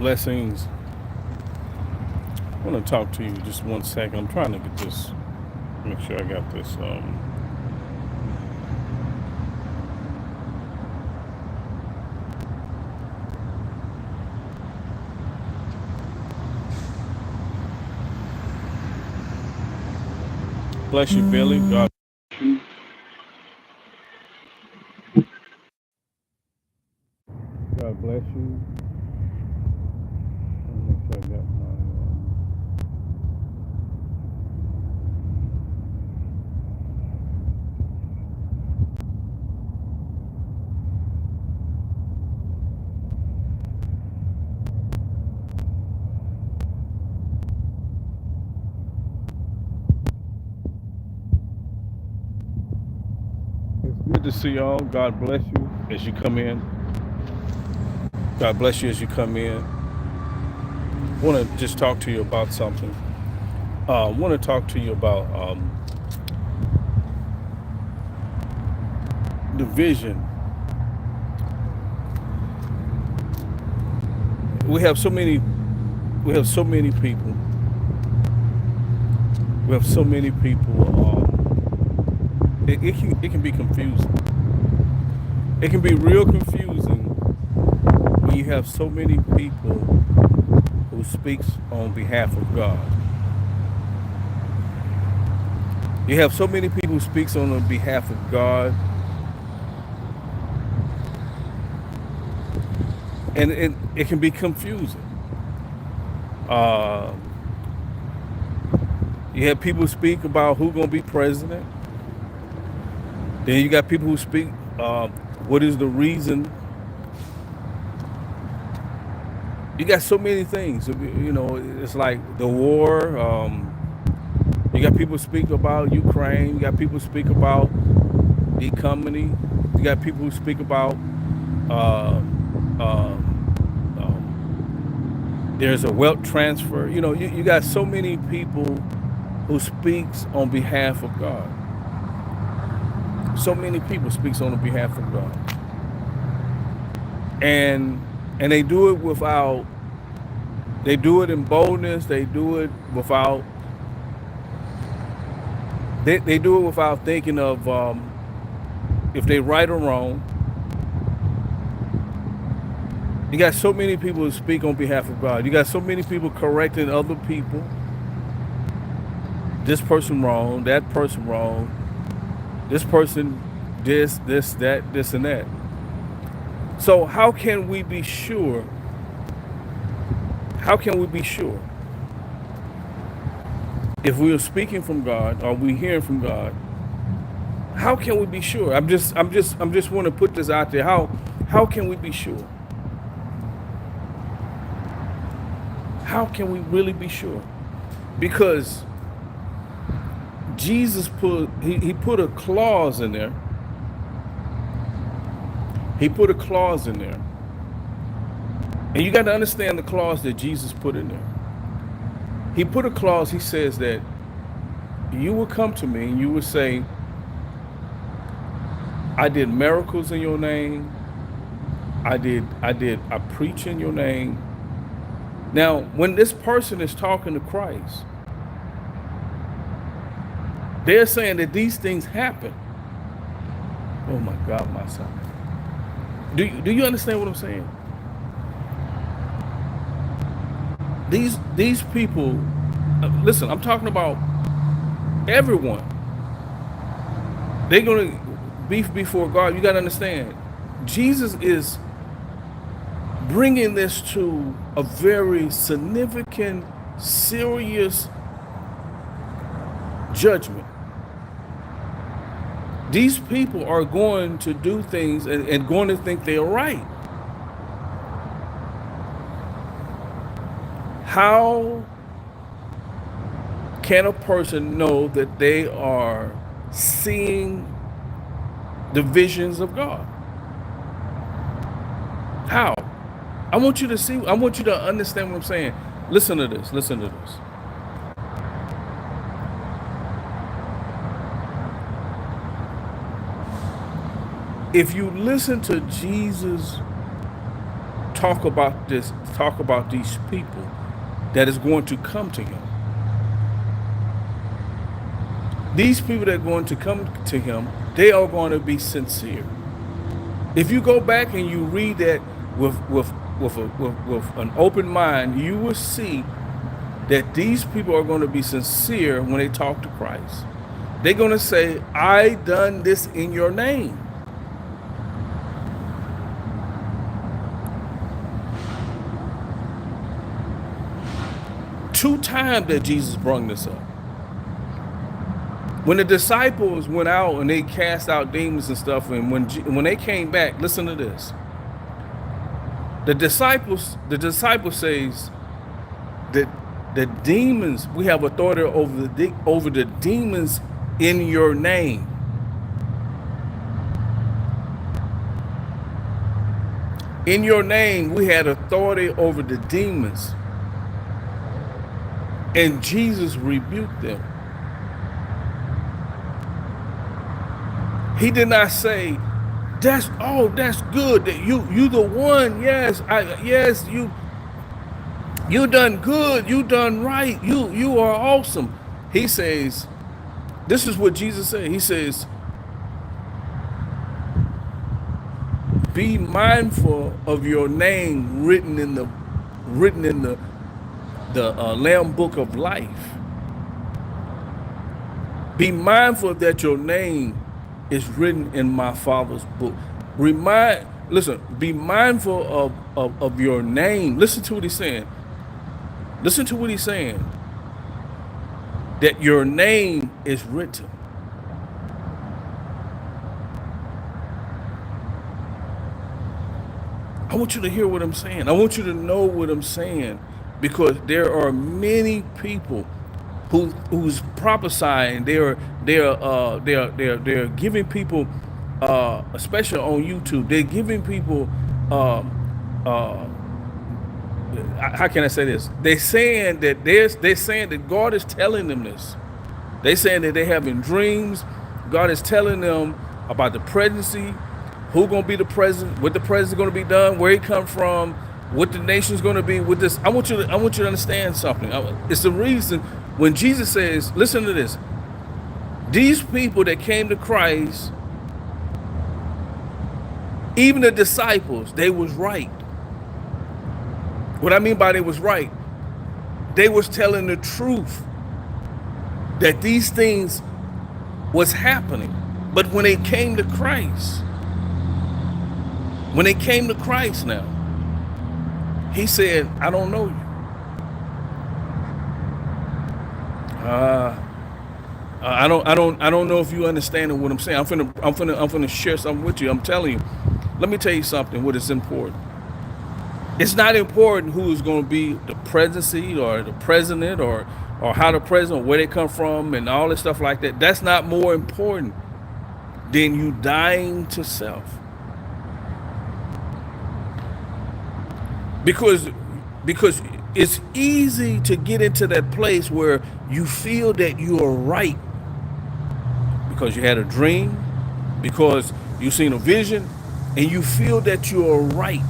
Blessings. I want to talk to you just 1 second. I'm trying to get this, make sure I got this. Bless you, Billy. God bless you. Let me make sure I got my. It's good to see y'all. God bless you as you come in. God bless you as you come in. I want to just talk to you about something. I want to talk to you about the vision. We have so many. We have so many people. We have so many people. It can be confusing. It can be real confusing when you have so many people who speaks on behalf of God. You have so many people who speaks on the behalf of God, and it can be confusing. Uh, you have people speak about who's gonna be president. Then you got people who speak what is the reason. You got so many things. It's like the war. You got people speak about Ukraine. You got people speak about the economy. You got people who speak about uh, there's a wealth transfer. You got so many people who speaks on behalf of God. So many people speaks on the behalf of God, and they do it without. They do it in boldness. They do it without. They do it without thinking of if they right or wrong. You got so many people who speak on behalf of God. You got so many people correcting other people. This person wrong, that person wrong, this person this, that, this, and that. So how can we be sure? How can we be sure if we are speaking from God or we hearing from God? How can we be sure? I'm just want to put this out there. How can we be sure? How can we really be sure? Because Jesus he put a clause in there. He put a clause in there. And you got to understand the clause that Jesus put in there. He put a clause, he says that you will come to me and you will say, I did miracles in your name. I preach in your name. Now, when this person is talking to Christ, they're saying that these things happen. Oh my God, my son. Do you understand what I'm saying? These people, listen, I'm talking about everyone. They're going to be before God. You got to understand, Jesus is bringing this to a very significant, serious judgment. These people are going to do things and going to think they're right. How can a person know that they are seeing the visions of God? How? I want you to understand what I'm saying. Listen to this. If you listen to Jesus talk about these people that is going to come to him. These people that are going to come to him, they are going to be sincere. If you go back and you read that with an open mind, you will see that these people are going to be sincere when they talk to Christ. They're going to say, I done this in your name. Two times that Jesus brought this up. When the disciples went out and they cast out demons and stuff, and when they came back, listen to this. The disciples says that the demons, we have authority over the demons in your name. In your name, we had authority over the demons. And Jesus rebuked them. He did not say, that's good that you the one. Yes, you done good, you done right, you are awesome. He says, this is what Jesus said. He says, be mindful of your name written in the Lamb Book of Life. Be mindful that your name is written in my Father's book. Be mindful of your name. Listen to what he's saying. Listen to what he's saying. That your name is written. I want you to hear what I'm saying. I want you to know what I'm saying, because there are many people who's prophesying. They're giving people, especially on YouTube, they're giving people, how can I say this? They're saying that God is telling them this. They're saying that they're having dreams. God is telling them about the presidency, who gonna be the president, what the president's gonna be done, where he come from, what the nation's gonna be with this. I want you to understand something. It's the reason when Jesus says, listen to this, these people that came to Christ, even the disciples, they was right. What I mean by they was right, they was telling the truth that these things was happening. But when they came to Christ, now, he said, I don't know you. I don't know if you understand what I'm saying. I'm finna share something with you. I'm telling you. Let me tell you something. What is important? It's not important who is going to be the presidency or the president or how the president, where they come from, and all this stuff like that. That's not more important than you dying to self. Because it's easy to get into that place where you feel that you are right because you had a dream, because you seen a vision, and you feel that you are right.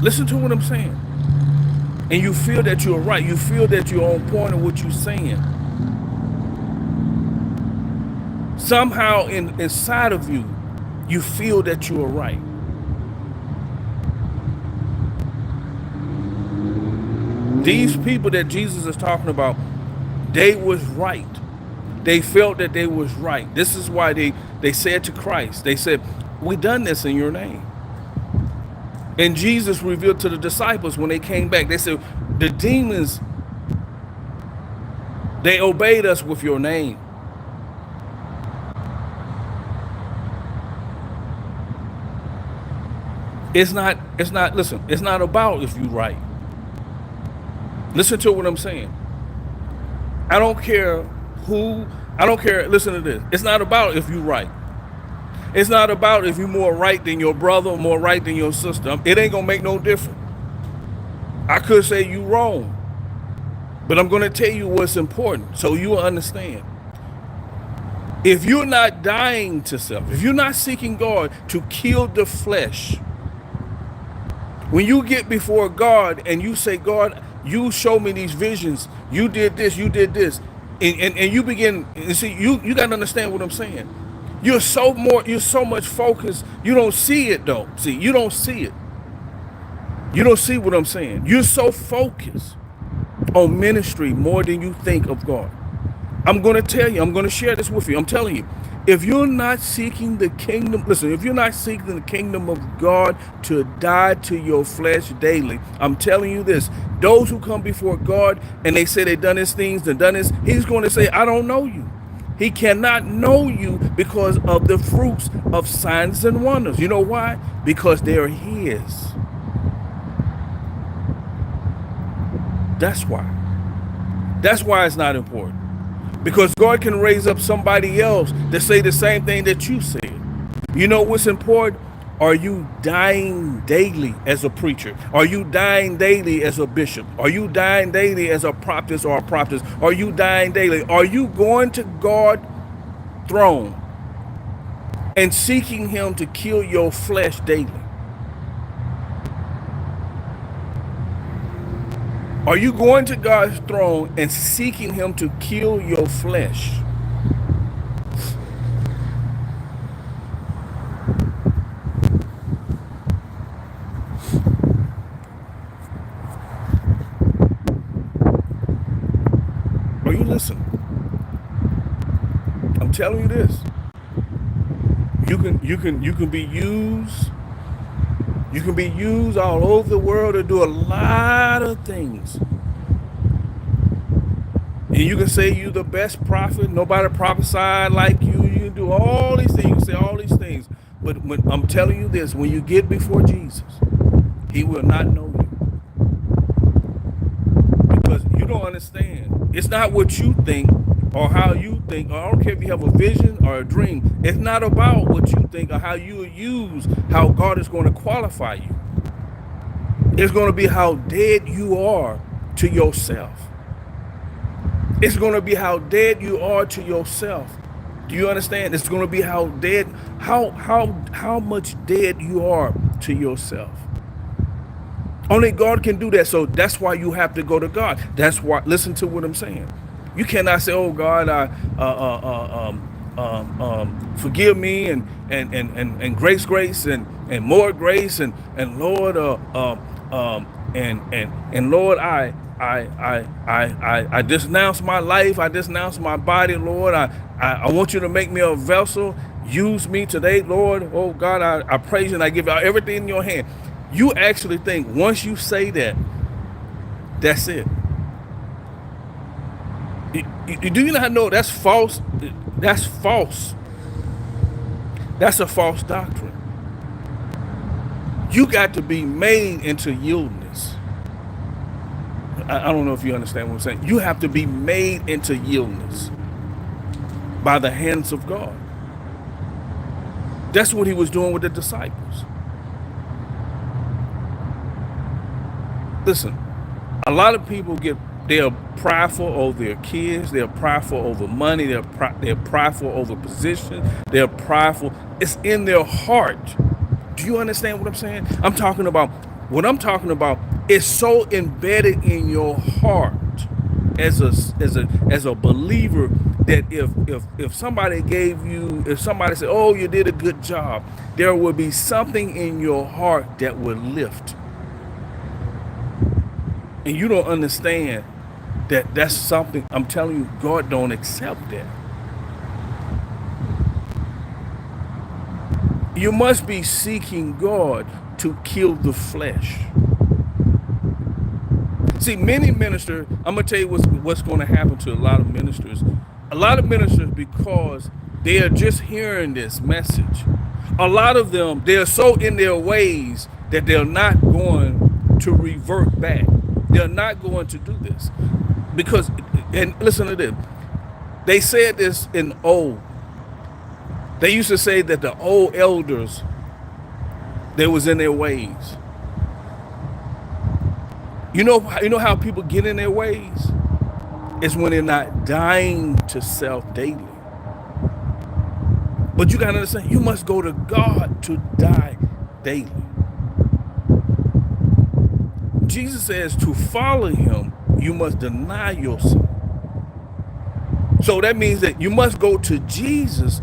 Listen to what I'm saying. And you feel that you're right. You feel that you're on point of what you're saying. Somehow inside of you, you feel that you are right. These people that Jesus is talking about, they was right. They felt that they was right. This is why they said to Christ, they said, we done this in your name. And Jesus revealed to the disciples when they came back, they said, the demons, they obeyed us with your name. Listen, it's not about if you're right. Listen to what I'm saying. I don't care, listen to this. It's not about if you're right. It's not about if you're more right than your brother or more right than your sister. It ain't gonna make no difference. I could say you wrong, but I'm gonna tell you what's important so you will understand. If you're not dying to self, if you're not seeking God to kill the flesh, When you get before God and you say, God, you show me these visions, you did this, and you begin, and see, you got to understand what I'm saying. You're so much focused, you don't see it though. See, you don't see it. You don't see what I'm saying. You're so focused on ministry more than you think of God. I'm going to tell you, I'm going to share this with you. I'm telling you, if you're not seeking the kingdom, listen, if you're not seeking the kingdom of God to die to your flesh daily, I'm telling you this, those who come before God and they say they've done these things and done this, he's going to say, I don't know you. He cannot know you because of the fruits of signs and wonders. You know why? Because they're his. That's why. That's why it's not important. Because God can raise up somebody else to say the same thing that you said. You know what's important? Are you dying daily as a preacher? Are you dying daily as a bishop? Are you dying daily as a prophet or a prophetess? Are you dying daily? Are you going to God's throne and seeking him to kill your flesh daily? Are you going to God's throne and seeking him to kill your flesh? Are you listening? I'm telling you this. You can be used. You can be used all over the world to do a lot of things. And you can say you're the best prophet. Nobody prophesied like you. You can do all these things. You can say all these things. But when I'm telling you this, when you get before Jesus, he will not know you. Because you don't understand. It's not what you think or how you think. Or I don't care if you have a vision or a dream. It's not about what you think or how you use how God is going to qualify you. It's going to be how dead you are to yourself. It's going to be how dead you are to yourself. Do you understand? It's going to be how dead, how much dead you are to yourself. Only God can do that. So that's why you have to go to God. That's why, listen to what I'm saying. You cannot say, oh God, forgive me and grace and more grace and Lord and Lord, I denounce my life. I denounce my body, Lord. I want you to make me a vessel. Use me today, Lord. Oh God, I praise you and I give you everything in your hand. You actually think once you say that, that's it. Do you not know that's false? That's false. That's a false doctrine. You got to be made into yieldness. I don't know if you understand what I'm saying. You have to be made into yieldness by the hands of God. That's what he was doing with the disciples. Listen, a lot of people they're prideful over their kids, they're prideful over money, they're prideful over position, they're prideful. It's in their heart. Do you understand what I'm saying? What I'm talking about is so embedded in your heart as a believer that if somebody if somebody said, oh, you did a good job, there will be something in your heart that will lift. And you don't understand that that's something, I'm telling you, God don't accept that. You must be seeking God to kill the flesh. See, many ministers, I'm going to tell you what's going to happen to a lot of ministers. A lot of ministers, because they are just hearing this message, a lot of them, they're so in their ways that they're not going to revert back. They're not going to do this. Because, and listen to this, they said this in old. They used to say that the old elders, they was in their ways. You know how people get in their ways? It's when they're not dying to self daily. But you gotta understand, you must go to God to die daily. Jesus says to follow him, you must deny yourself. So that means that you must go to Jesus,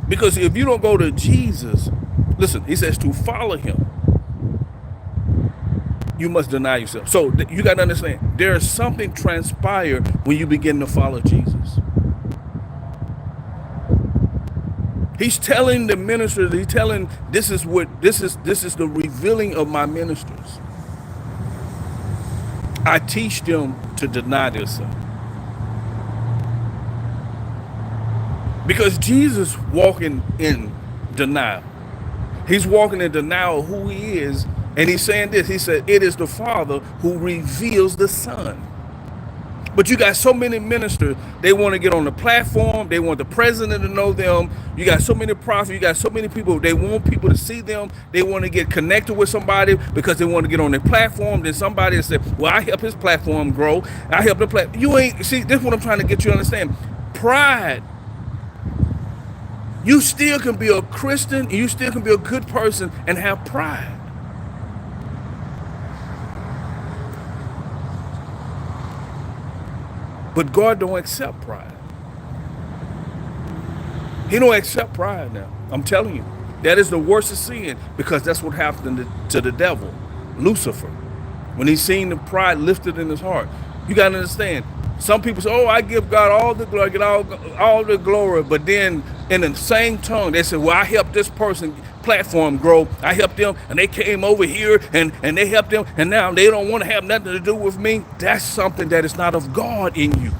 because if you don't go to Jesus, listen, he says to follow him, you must deny yourself. So you got to understand, there is something transpired when you begin to follow Jesus. He's telling the ministers, he's telling, this is the revealing of my ministers. I teach them to deny themselves. Because Jesus walking in denial. He's walking in denial of who he is. And he's saying this. He said, it is the Father who reveals the Son. But you got so many ministers, they want to get on the platform. They want the president to know them. You got so many prophets. You got so many people. They want people to see them. They want to get connected with somebody because they want to get on their platform. Then somebody will say, well, I help his platform grow. I help the platform. You ain't, see, this is what I'm trying to get you to understand. Pride. You still can be a Christian. You still can be a good person and have pride. But God don't accept pride. He don't accept pride now. I'm telling you. That is the worst of sin, because that's what happened to the devil, Lucifer. When he seen the pride lifted in his heart. You got to understand. Some people say, oh, I give God all the glory, get all the glory. But then in the same tongue, they say, well, I helped this person platform grow. I helped them, and they came over here and they helped them, and now they don't want to have nothing to do with me. That's something that is not of God in you.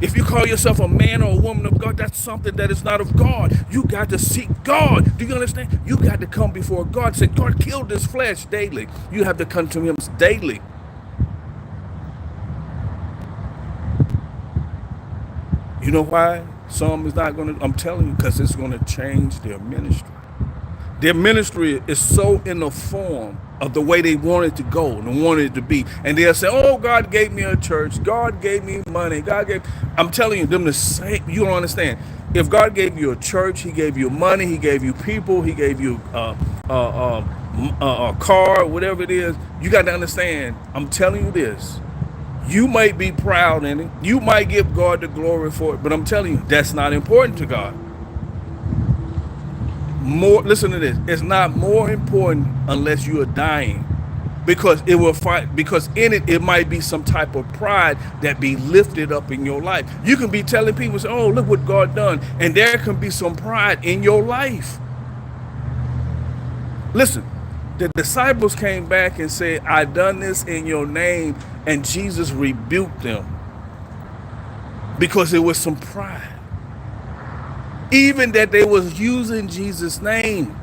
If you call yourself a man or a woman of God, that's something that is not of God. You got to seek God. Do you understand? You got to come before God. Say, God, kill this flesh daily. You have to come to him daily. You know why some is not going to? I'm telling you, because it's going to change their ministry. Their ministry is so in the form of the way they want it to go and want it to be. And they'll say, oh, God gave me a church. God gave me money. God gave. I'm telling you, them the same. You don't understand. If God gave you a church, he gave you money, he gave you people, he gave you a car, whatever it is, you got to understand. I'm telling you this. You might be proud in it. You might give God the glory for it. But I'm telling you, that's not important to God. Listen to this. It's not more important unless you are dying. Because it will fight, because in it might be some type of pride that be lifted up in your life. You can be telling people, say, oh, look what God done. And there can be some pride in your life. Listen. The disciples came back and said, I done this in your name, and Jesus rebuked them because it was some pride. Even that they was using Jesus' name.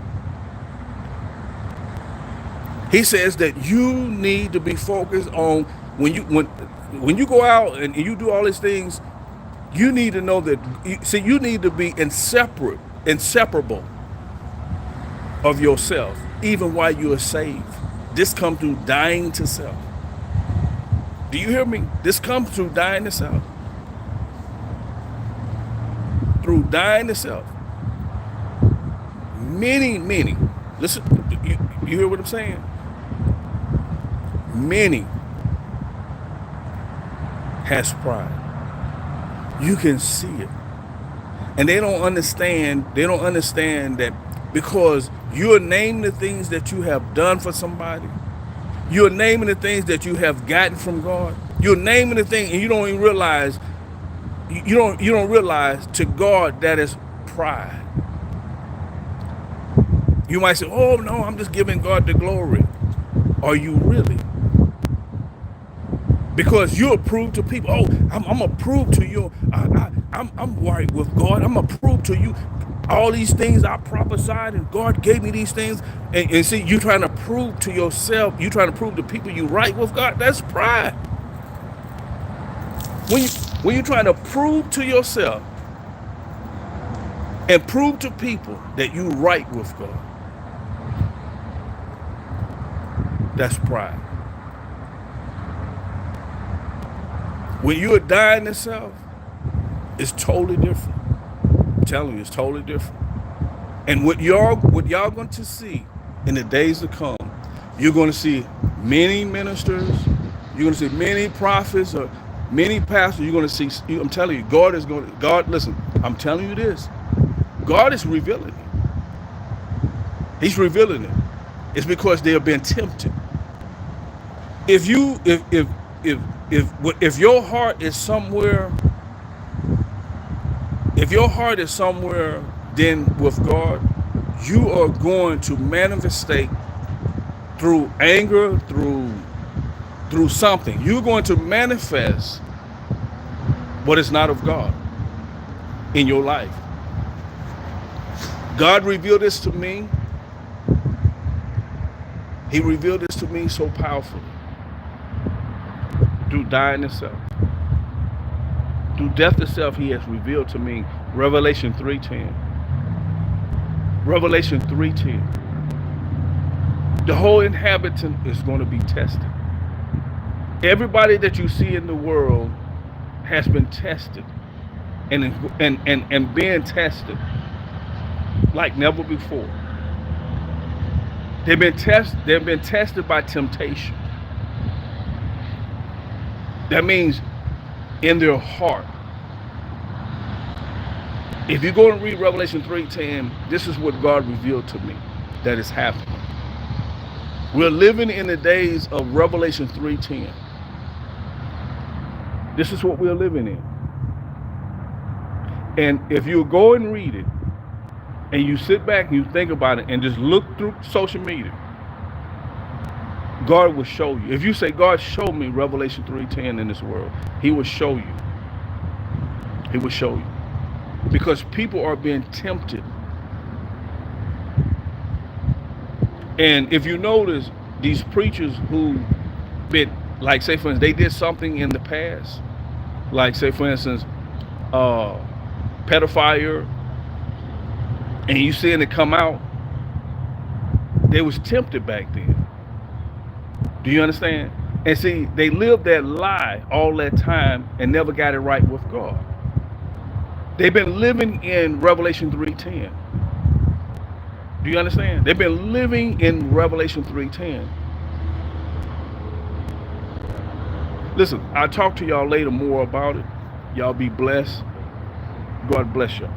He says that you need to be focused on when you go out and you do all these things, you need to know that, you need to be inseparable of yourself, even while you are saved. This comes through dying to self. Do you hear me? This comes through dying to self. Through dying to self. Many, listen, you hear what I'm saying? Many has pride. You can see it. And they don't understand that, because you're naming the things that you have done for somebody. You're naming the things that you have gotten from God. You're naming the thing, and you don't even realize, you don't realize to God that is pride. You might say, oh no, I'm just giving God the glory. Are you really? Because you'll prove to people, oh, I'm gonna prove to you, I'm right with God. I'm gonna prove to you all these things I prophesied, and God gave me these things. And see, you trying to prove to yourself, you trying to prove to people you right with God. That's pride. When you're trying to prove to yourself and prove to people that you right with God, that's pride. When you're dying to self, it's totally different. I'm telling you, it's totally different. And what y'all going to see in the days to come, you're going to see many ministers, you're going to see many prophets, or many pastors. You're going to see, I'm telling you, God, listen, I'm telling you this. God is revealing it. He's revealing it. It's because they have been tempted. If you, if your heart is somewhere, if your heart is somewhere then with God, you are going to manifestate through anger, through something. You're going to manifest what is not of God in your life. God revealed this to me. He revealed this to me so powerfully through dying itself. Through death itself, he has revealed to me Revelation 3:10. Revelation 3:10. The whole inhabitant is going to be tested. Everybody that you see in the world has been tested and being tested like never before. They've been tested by temptation. That means in their heart. If you go and read Revelation 3:10, this is what God revealed to me that is happening. We're living in the days of Revelation 3:10. This is what we're living in. And if you go and read it, and you sit back and you think about it and just look through social media, God will show you. If you say, God, show me Revelation 3:10 in this world, he will show you. He will show you. Because people are being tempted. And if you notice, these preachers who been, like say for instance, they did something in the past, like say for instance, pedophile, and you seeing it come out, they was tempted back then. Do you understand? And see, they lived that lie all that time and never got it right with God. They've been living in Revelation 3:10. Do you understand? They've been living in Revelation 3:10. Listen, I'll talk to y'all later more about it. Y'all be blessed. God bless you.